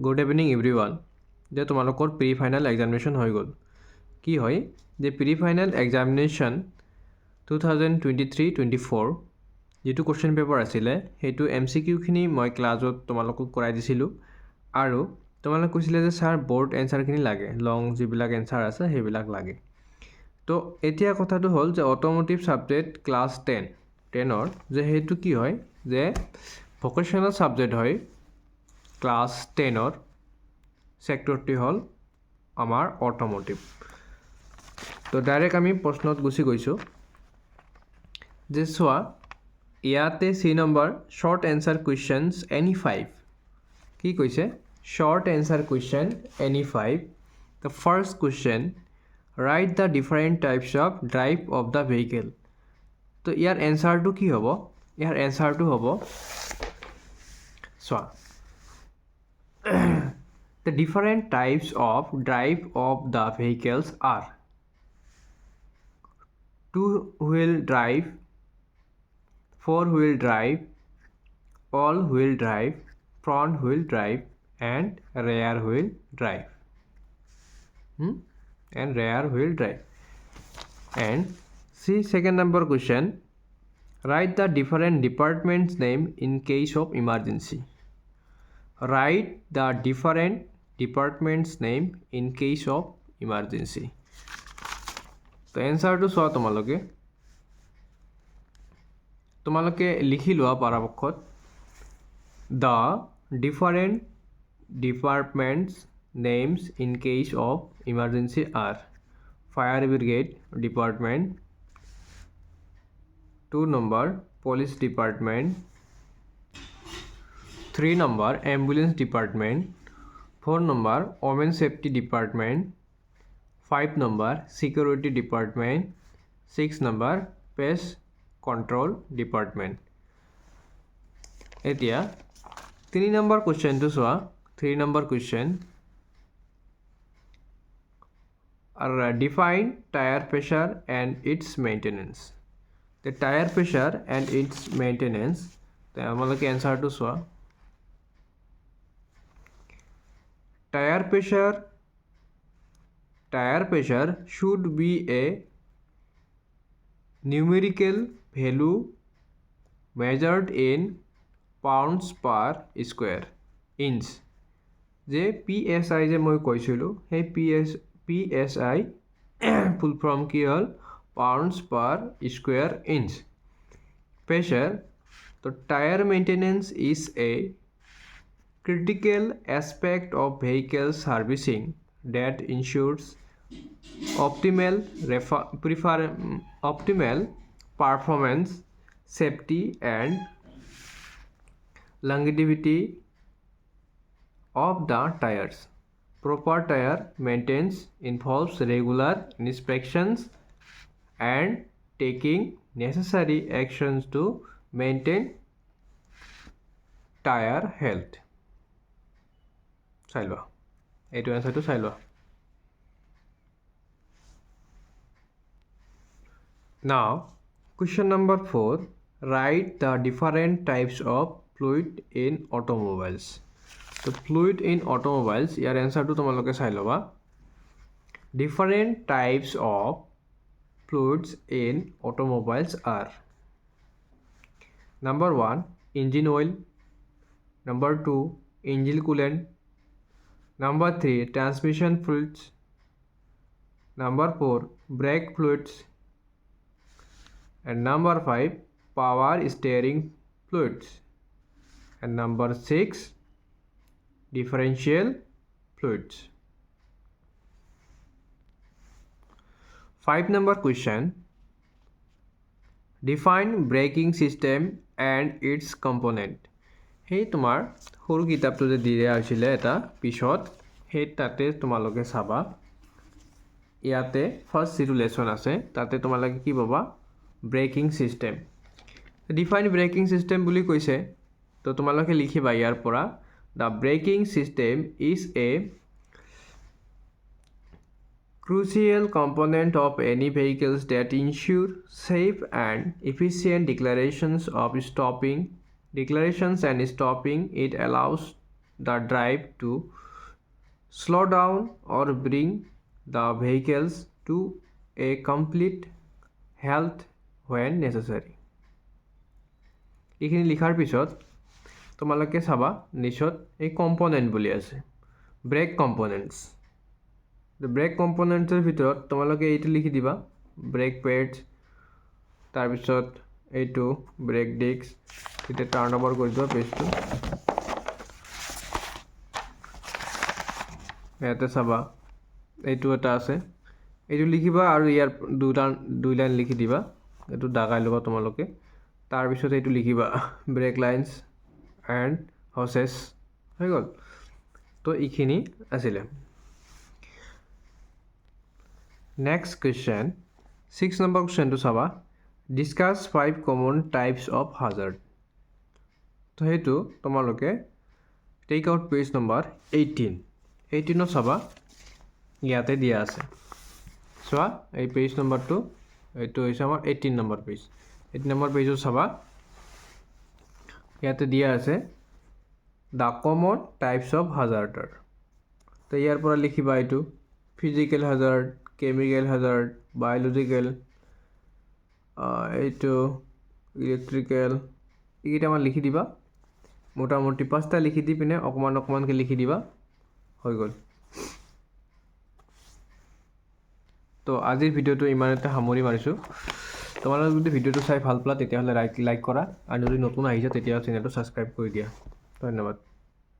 Good evening everyone যে তোমালোকৰ pre final examination হৈ গ'ল কি হয় যে প্ৰি ফাইনেল এক্সামিনেশ্যন 2023-24 যিটো কুৱেশ্যন পেপাৰ আছিলে সেইটো MCQখিনি মই ক্লাছত তোমালোকক কৰাই দিছিলোঁ আৰু তোমালোক কৈছিলে যে ছাৰ বৰ্ড এনচাৰখিনি লাগে লং যিবিলাক এনচাৰ আছে সেইবিলাক লাগে তো এতিয়া কথাটো হ'ল যে অটোমোটিভ ছাবজেক্ট ক্লাছ 10ৰ যে সেইটো কি হয় যে ভকেশ্যনেল ছাবজেক্ট হয় ক্লাছ 10ৰ সেক্টৰটি হল আমাৰ অটোমোটিভ তো ডাইৰেক্ট আমি প্ৰশ্নত গুছি গৈছো যে সোয়া ইয়াতে সি number short answer questions any 5 কি কৈছে short answer question any 5 the first question write the different types of drive of the vehicle তো ইয়াৰ এনসাৰটো কি হ'ব ইয়াৰ এনসাৰটো হ'ব সোয়া The different types of drive of the vehicles are two-wheel drive, four-wheel drive, all-wheel drive, front-wheel drive, and rear-wheel drive. And rear-wheel drive. And see second number question. Write the different departments' name in case of emergency. Write the different department's name in case of emergency. তো এনসাৰটো চোৱা তোমালোকে লিখি লোৱা পৰাপক্ষত the different departments names in case of emergency are fire brigade department 2 number police department 3 number ambulance department 4 number women safety department 5 number security department 6 number pest control department etia 3 number question to soa 3 number question are define tire pressure and its maintenance the tire pressure and its maintenance the amaloke answer to soa tire pressure should be a numerical value measured in pounds per square inch je PSI je moi koisilu hey PSI full form ki hol pounds per square inch pressure so tire maintenance is a critical aspect of vehicle servicing that ensures optimal performance, safety, and longevity of the tires. Proper tire maintenance involves regular inspections and taking necessary actions to maintain tire health. চাই লোৱা এইটো এনসাৰটো চাই লোৱা now question number 4 write the different types of fluid in automobiles so fluid in automobiles ইয়াৰ এনসাৰটো তোমালোকে চাই লোৱা different types of fluids in automobiles are number 1 engine oil number 2 engine coolant number 3 transmission fluids number 4 brake fluids and number 5 power steering fluids and number 6 differential fluids 5 number question define braking system and its component hey তোমার সৰু কিতাপটো যে দিয়া হৈছিল এটা পিছত হে তাতে তোমালোকে চাবা ইয়াতে ফার্স্ট যিটো লেসন আছে তাতে তোমালোকে কি পাবা breaking system define breaking system বুলি কৈছে তো তোমালোকে লিখিবা ইয়াৰ পৰা the braking system is a crucial component of any vehicles that ensure safe and efficient declarations and stopping. It allows the drive to slow down or bring the vehicles to a complete halt when necessary. এইখিনি লিখাৰ পিছত তোমালোকে চাবা নিচত এই component বুলি আছে brake কম্পোনেণ্টছ brake কম্পোনেণ্টছৰ ভিতৰত তোমালোকে এইটো লিখি দিবা ব্ৰেক পেডছ তাৰপিছত এইটো ব্ৰেক ডিস্ক এতিয়া টাৰ্ণ অভাৰ কৰি দিবা পেজটো ইয়াতে চাবা এইটো এটা আছে এইটো লিখিবা আৰু ইয়াৰ দুই লাইন লিখি দিবা এইটো দাগাই ল'বা তোমালোকে তাৰপিছত এইটো লিখিবা ব্ৰেক লাইনছ এণ্ড হচেছ হৈ গ'ল তো এইখিনি আছিলে নেক্সট কুৱেশ্যন 6 নম্বৰ কুৱেশ্যনটো চাবা discuss 5 common types of hazard তো সেইটো তোমালোকে টেক আউট পেজ নম্বৰ 18 চাবা ইয়াতে দিয়া আছে চোৱা এই পেজ নম্বৰটো এইটো হৈছে আমাৰ 18 নম্বৰ পেজ 18 নম্বৰ পেজত চাবা ইয়াতে দিয়া আছে দ্য কমন টাইপছ অফ হাজাৰ্ডৰ তো ইয়াৰ পৰা লিখিবা এইটো physical hazard chemical hazard biological এইটো ইলেক্ট্ৰিকেল এইকেইটা আমাৰ লিখি দিবা মোটামুটি 5টা লিখি দি পিনে অকণমানকৈ লিখি দিবা হৈ গ'ল তো আজিৰ ভিডিঅ'টো ইমানতে সামৰি মাৰিছোঁ তোমালোকে যদি ভিডিঅ'টো চাই ভাল পোৱা তেতিয়াহ'লে লাইক কৰা আৰু যদি নতুন আহিছে তেতিয়াহ'লে চেনেলটো ছাবস্ক্ৰাইব কৰি দিয়া ধন্যবাদ